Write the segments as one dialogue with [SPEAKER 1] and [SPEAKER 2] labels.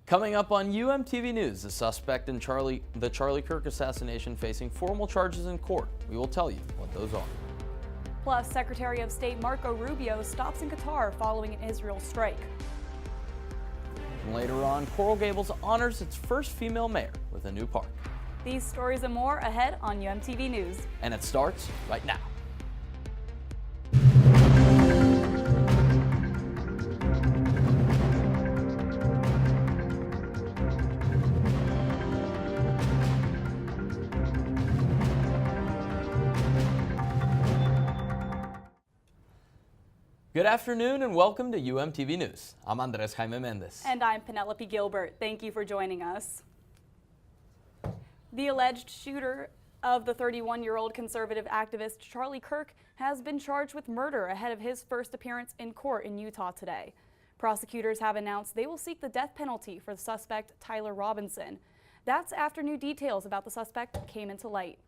[SPEAKER 1] Coming up on UMTV News, the suspect in the Charlie Kirk assassination facing formal charges in court. We will tell you what those are.
[SPEAKER 2] Plus, Secretary of State Marco Rubio stops in Qatar following an Israel strike.
[SPEAKER 1] And later on, Coral Gables honors its first female mayor with a new park.
[SPEAKER 2] These stories and more ahead on UMTV News.
[SPEAKER 1] And it starts right now. Good afternoon and welcome to UMTV News. I'm Andres Jaime Mendez.
[SPEAKER 2] And I'm Penelope Gilbert. Thank you for joining us. The alleged shooter of the 31-year-old conservative activist Charlie Kirk has been charged with murder ahead of his first appearance in court in Utah today. Prosecutors have announced they will seek the death penalty for the suspect Tyler Robinson. That's after new details about the suspect came into light.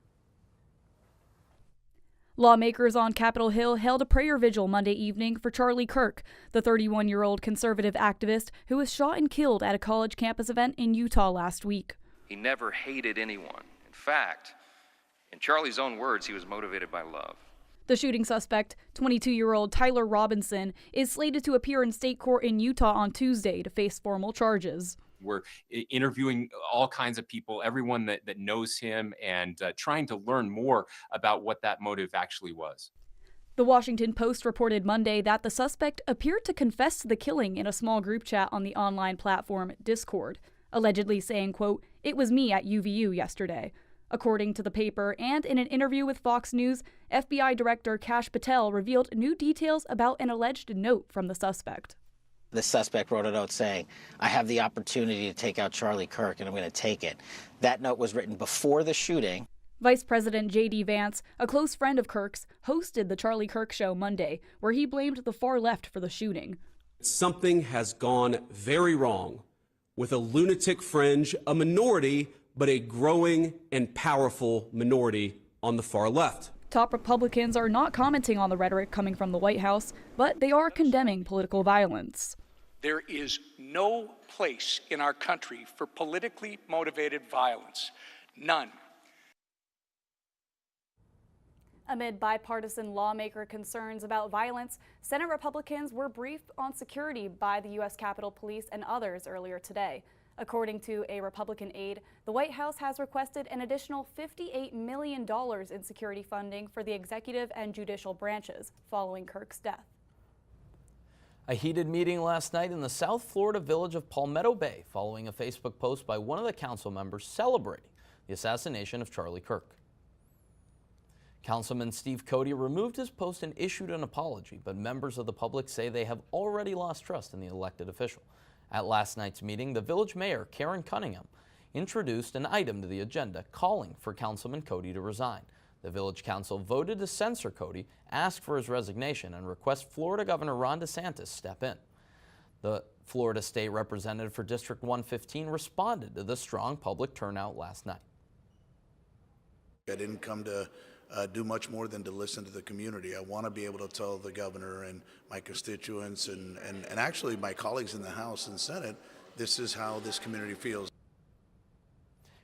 [SPEAKER 2] Lawmakers on Capitol Hill held a prayer vigil Monday evening for Charlie Kirk, the 31-year-old conservative activist who was shot and killed at a college campus event in Utah last week.
[SPEAKER 3] He never hated anyone. In fact, in Charlie's own words, he was motivated by love.
[SPEAKER 2] The shooting suspect, 22-year-old Tyler Robinson, is slated to appear in state court in Utah on Tuesday to face formal charges.
[SPEAKER 4] We're interviewing all kinds of people, everyone that knows him, and trying to learn more about what that motive actually was.
[SPEAKER 2] The Washington Post reported Monday that the suspect appeared to confess to the killing in a small group chat on the online platform Discord, allegedly saying, quote, "It was me at UVU yesterday." According to the paper, and in an interview with Fox News, FBI Director Kash Patel revealed new details about an alleged note from the suspect.
[SPEAKER 5] The suspect wrote a note saying, "I have the opportunity to take out Charlie Kirk and I'm going to take it." That note was written before the shooting.
[SPEAKER 2] Vice President J.D. Vance, a close friend of Kirk's, hosted the Charlie Kirk Show Monday, where he blamed the far left for the shooting.
[SPEAKER 6] Something has gone very wrong with a lunatic fringe, a minority, but a growing and powerful minority on the far left.
[SPEAKER 2] Top Republicans are not commenting on the rhetoric coming from the White House, but they are condemning political violence.
[SPEAKER 7] There is no place in our country for politically motivated violence. None.
[SPEAKER 2] Amid bipartisan lawmaker concerns about violence, Senate Republicans were briefed on security by the U.S. Capitol Police and others earlier today. According to a Republican aide, the White House has requested an additional $58 million in security funding for the executive and judicial branches following Kirk's death.
[SPEAKER 1] A heated meeting last night in the South Florida village of Palmetto Bay following a Facebook post by one of the council members celebrating the assassination of Charlie Kirk. Councilman Steve Cody removed his post and issued an apology, but members of the public say they have already lost trust in the elected official. At last night's meeting, the village mayor, Karen Cunningham, introduced an item to the agenda calling for Councilman Cody to resign. The village council voted to censor Cody, ask for his resignation, and request Florida Governor Ron DeSantis step in. The Florida State Representative for District 115 responded to the strong public turnout last night.
[SPEAKER 8] I didn't come to do much more than to listen to the community. I want to be able to tell the governor and my constituents and actually my colleagues in the House and Senate, this is how this community feels.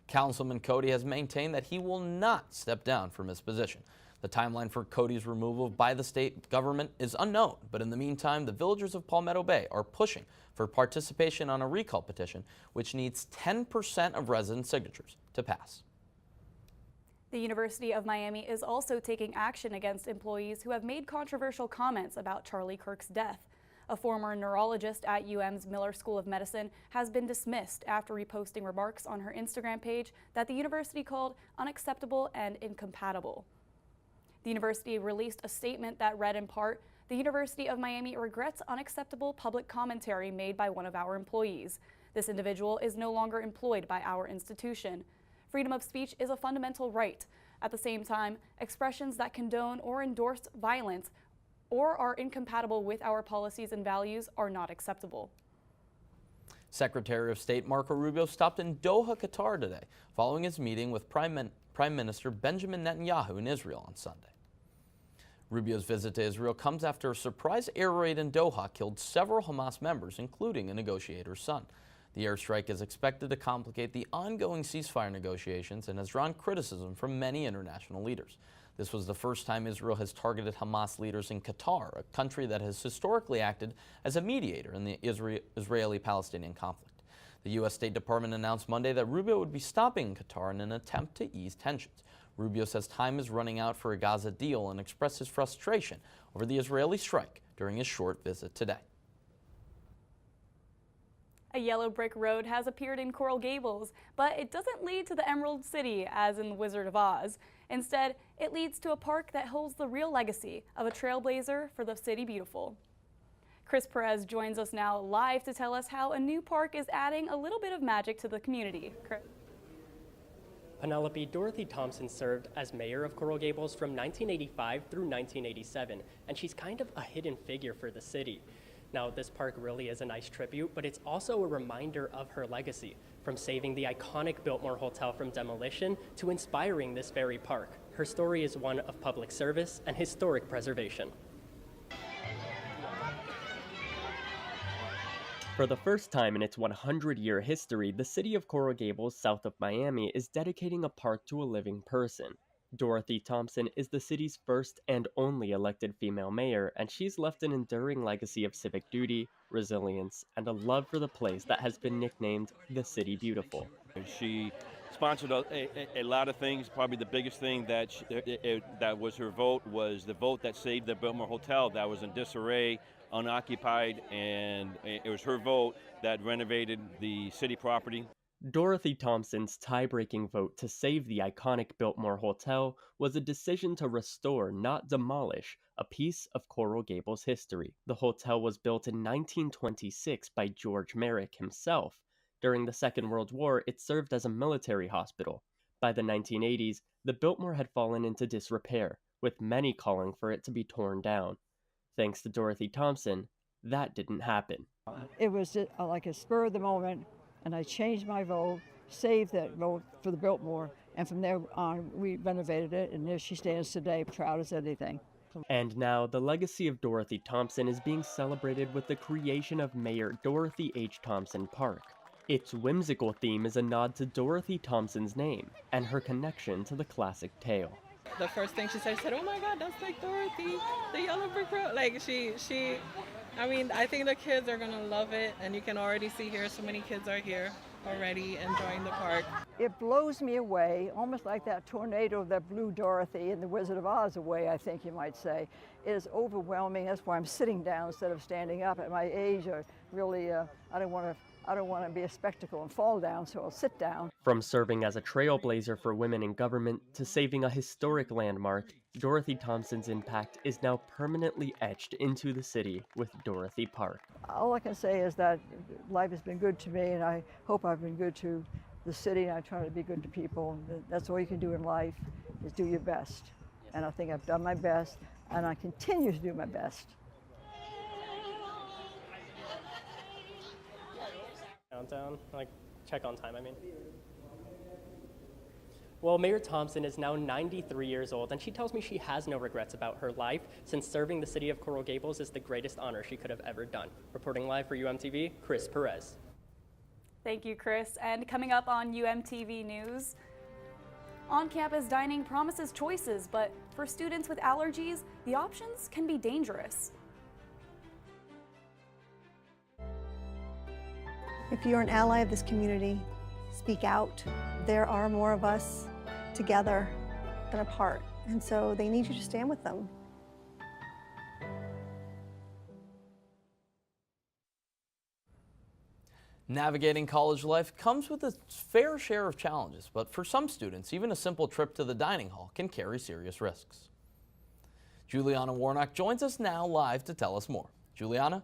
[SPEAKER 1] Councilman Cody has maintained that he will not step down from his position. The timeline for Cody's removal by the state government is unknown, but in the meantime, the villagers of Palmetto Bay are pushing for participation on a recall petition, which needs 10% of resident signatures to pass.
[SPEAKER 2] The University of Miami is also taking action against employees who have made controversial comments about Charlie Kirk's death. A former neurologist at UM's Miller School of Medicine has been dismissed after reposting remarks on her Instagram page that the university called unacceptable and incompatible. The university released a statement that read in part, "The University of Miami regrets unacceptable public commentary made by one of our employees. This individual is no longer employed by our institution. Freedom of speech is a fundamental right. At the same time, expressions that condone or endorse violence or are incompatible with our policies and values are not acceptable."
[SPEAKER 1] Secretary of State Marco Rubio stopped in Doha, Qatar today, following his meeting with Prime Minister Benjamin Netanyahu in Israel on Sunday. Rubio's visit to Israel comes after a surprise air raid in Doha killed several Hamas members, including a negotiator's son. The airstrike is expected to complicate the ongoing ceasefire negotiations and has drawn criticism from many international leaders. This was the first time Israel has targeted Hamas leaders in Qatar, a country that has historically acted as a mediator in the Israeli-Palestinian conflict. The U.S. State Department announced Monday that Rubio would be stopping Qatar in an attempt to ease tensions. Rubio says time is running out for a Gaza deal and expressed his frustration over the Israeli strike during his short visit today.
[SPEAKER 2] A yellow brick road has appeared in Coral Gables, but it doesn't lead to the Emerald City as in The Wizard of Oz. Instead, it leads to a park that holds the real legacy of a trailblazer for the city beautiful. Chris Perez joins us now live to tell us how a new park is adding a little bit of magic to the community. Chris.
[SPEAKER 9] Penelope, Dorothy Thompson served as mayor of Coral Gables from 1985 through 1987, and she's kind of a hidden figure for the city. Now, this park really is a nice tribute, but it's also a reminder of her legacy, from saving the iconic Biltmore Hotel from demolition to inspiring this very park. Her story is one of public service and historic preservation. For the first time in its 100-year history, the city of Coral Gables, south of Miami, is dedicating a park to a living person. Dorothy Thompson is the city's first and only elected female mayor, and she's left an enduring legacy of civic duty, resilience, and a love for the place that has been nicknamed the City Beautiful.
[SPEAKER 10] She sponsored a lot of things. Probably the biggest thing that that was her vote was the vote that saved the Biltmore Hotel that was in disarray, unoccupied, and it was her vote that renovated the city property.
[SPEAKER 9] Dorothy Thompson's tie-breaking vote to save the iconic Biltmore Hotel was a decision to restore, not demolish, a piece of Coral Gables history. The hotel was built in 1926 by George Merrick himself. During the Second World War, it served as a military hospital. By the 1980s, the Biltmore had fallen into disrepair, with many calling for it to be torn down. Thanks to Dorothy Thompson, that didn't happen.
[SPEAKER 11] It was like a spur of the moment, and I changed my vote, saved that vote for the Biltmore, and from there on we renovated it, and there she stands today, proud as anything.
[SPEAKER 9] And now, the legacy of Dorothy Thompson is being celebrated with the creation of Mayor Dorothy H. Thompson Park. Its whimsical theme is a nod to Dorothy Thompson's name and her connection to the classic tale.
[SPEAKER 12] The first thing she said, "Oh my God, that's like Dorothy, the yellow brick road." Like I mean, I think the kids are gonna love it, and you can already see here, so many kids are here already enjoying the park.
[SPEAKER 11] It blows me away, almost like that tornado that blew Dorothy in The Wizard of Oz away, I think you might say. It is overwhelming. That's why I'm sitting down instead of standing up. At my age, I really, I don't want to be a spectacle and fall down, so I'll sit down.
[SPEAKER 9] From serving as a trailblazer for women in government to saving a historic landmark, Dorothy Thompson's impact is now permanently etched into the city with Dorothy Park.
[SPEAKER 11] All I can say is that life has been good to me, and I hope I've been good to the city, and I try to be good to people. That's all you can do in life, is do your best. And I think I've done my best, and I continue to do my best.
[SPEAKER 9] Countdown, like check on time, I mean. Well, Mayor Thompson is now 93 years old, and she tells me she has no regrets about her life, since serving the city of Coral Gables is the greatest honor she could have ever done. Reporting live for UMTV, Chris Perez.
[SPEAKER 2] Thank you, Chris. And coming up on UMTV News, on-campus dining promises choices, but for students with allergies, the options can be dangerous.
[SPEAKER 13] If you're an ally of this community, speak out. There are more of us together than apart, and so they need you to stand with them.
[SPEAKER 1] Navigating college life comes with its fair share of challenges, but for some students, even a simple trip to the dining hall can carry serious risks. Juliana Warnock joins us now live to tell us more. Juliana?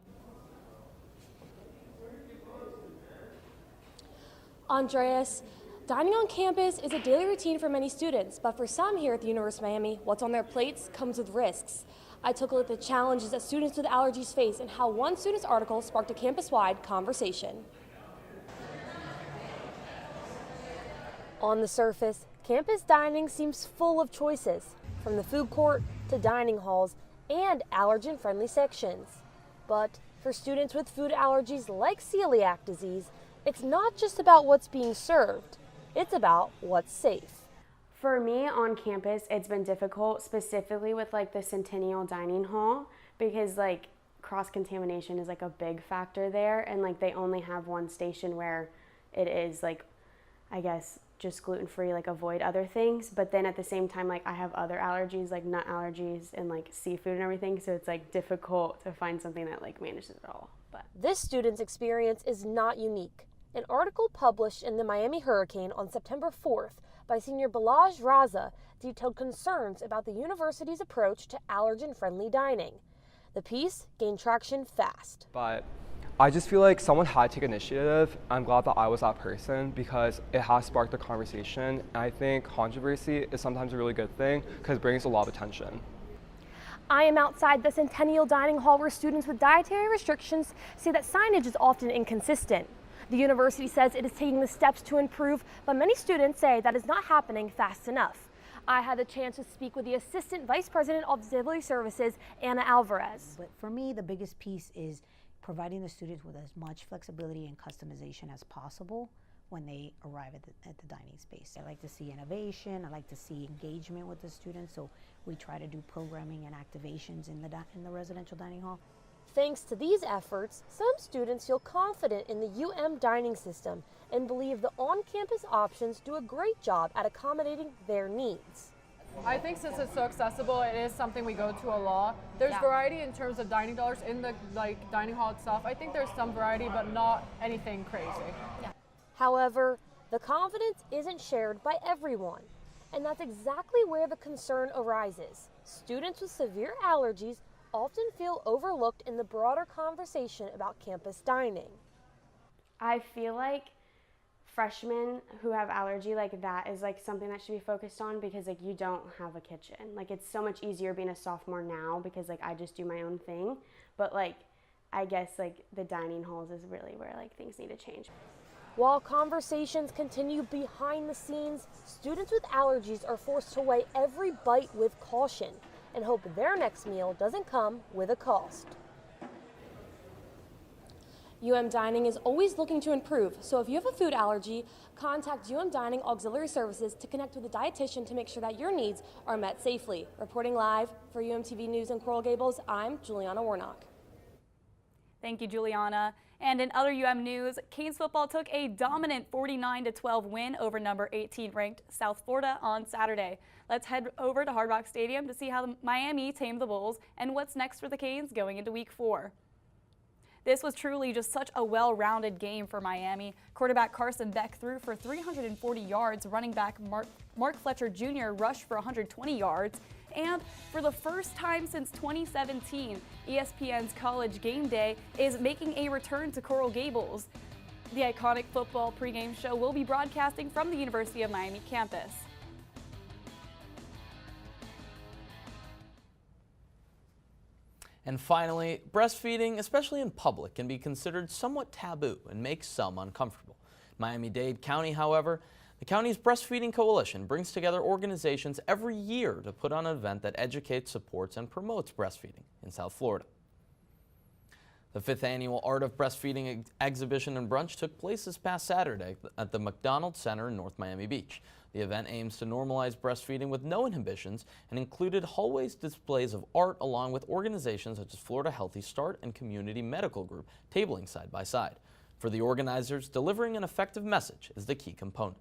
[SPEAKER 14] Andreas, dining on campus is a daily routine for many students, but for some here at the University of Miami, what's on their plates comes with risks. I took a look at the challenges that students with allergies face and how one student's article sparked a campus-wide conversation. On the surface, campus dining seems full of choices, from the food court to dining halls and allergen-friendly sections. But for students with food allergies like celiac disease, It's not just about what's being served, it's about what's safe.
[SPEAKER 15] For me on campus, it's been difficult, specifically with like the Centennial Dining Hall, because like cross-contamination is like a big factor there, and like they only have one station where it is like, I guess, just gluten-free, like avoid other things. But then at the same time, like I have other allergies, like nut allergies and like seafood and everything, so it's like difficult to find something that like manages it all. But
[SPEAKER 14] this student's experience is not unique. An article published in the Miami Hurricane on September 4th by senior Balaj Raza detailed concerns about the university's approach to allergen-friendly dining. The piece gained traction fast.
[SPEAKER 16] But I just feel like someone had to take initiative. I'm glad that I was that person because it has sparked a conversation. And I think controversy is sometimes a really good thing because it brings a lot of attention.
[SPEAKER 14] I am outside the Centennial Dining Hall where students with dietary restrictions say that signage is often inconsistent. The university says it is taking the steps to improve, but many students say that is not happening fast enough. I had the chance to speak with the Assistant Vice President of Auxiliary Services, Anna Alvarez.
[SPEAKER 17] But for me, the biggest piece is providing the students with as much flexibility and customization as possible when they arrive at the dining space. I like to see innovation, I like to see engagement with the students, so we try to do programming and activations in the residential dining hall.
[SPEAKER 14] Thanks to these efforts, some students feel confident in the UM dining system and believe the on-campus options do a great job at accommodating their needs.
[SPEAKER 18] I think since it's so accessible, it is something we go to a lot. There's variety in terms of dining dollars in the dining hall itself. I think there's some variety, but not anything crazy.
[SPEAKER 14] However, the confidence isn't shared by everyone, and that's exactly where the concern arises. Students with severe allergies often feel overlooked in the broader conversation about campus dining.
[SPEAKER 15] I feel like freshmen who have allergy, like that is like something that should be focused on, because like you don't have a kitchen. Like it's so much easier being a sophomore now because like I just do my own thing, but like I guess like the dining halls is really where like things need to change.
[SPEAKER 14] While conversations continue behind the scenes, students with allergies are forced to weigh every bite with caution and hope their next meal doesn't come with a cost. UM Dining is always looking to improve, so if you have a food allergy, contact UM Dining Auxiliary Services to connect with a dietitian to make sure that your needs are met safely. Reporting live for UMTV News in Coral Gables, I'm Juliana Warnock.
[SPEAKER 2] Thank you, Juliana. And in other UM news, Canes football took a dominant 49-12 win over number 18 ranked South Florida on Saturday. Let's head over to Hard Rock Stadium to see how Miami tamed the Bulls and what's next for the Canes going into Week 4. This was truly just such a well-rounded game for Miami. Quarterback Carson Beck threw for 340 yards. Running back Mark Fletcher Jr. rushed for 120 yards. And for the first time since 2017, ESPN's College Game Day is making a return to Coral Gables. The iconic football pregame show will be broadcasting from the University of Miami campus.
[SPEAKER 1] And finally, breastfeeding, especially in public, can be considered somewhat taboo and make some uncomfortable. Miami-Dade County, however, the county's Breastfeeding Coalition brings together organizations every year to put on an event that educates, supports, and promotes breastfeeding in South Florida. The 5th annual Art of Breastfeeding exhibition and brunch took place this past Saturday at the McDonald Center in North Miami Beach. The event aims to normalize breastfeeding with no inhibitions and included hallways displays of art along with organizations such as Florida Healthy Start and Community Medical Group tabling side by side. For the organizers, delivering an effective message is the key component.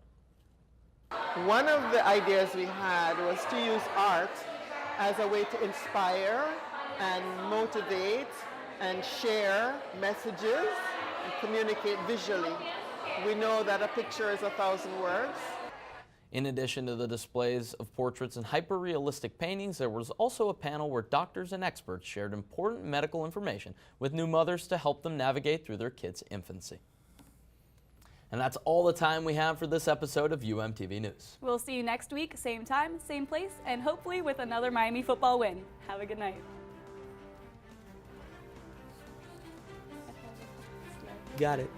[SPEAKER 19] One of the ideas we had was to use art as a way to inspire and motivate and share messages and communicate visually. We know that a picture is 1,000 words.
[SPEAKER 1] In addition to the displays of portraits and hyper-realistic paintings, there was also a panel where doctors and experts shared important medical information with new mothers to help them navigate through their kids' infancy. And that's all the time we have for this episode of UMTV News.
[SPEAKER 2] We'll see you next week, same time, same place, and hopefully with another Miami football win. Have a good night.
[SPEAKER 1] Got it.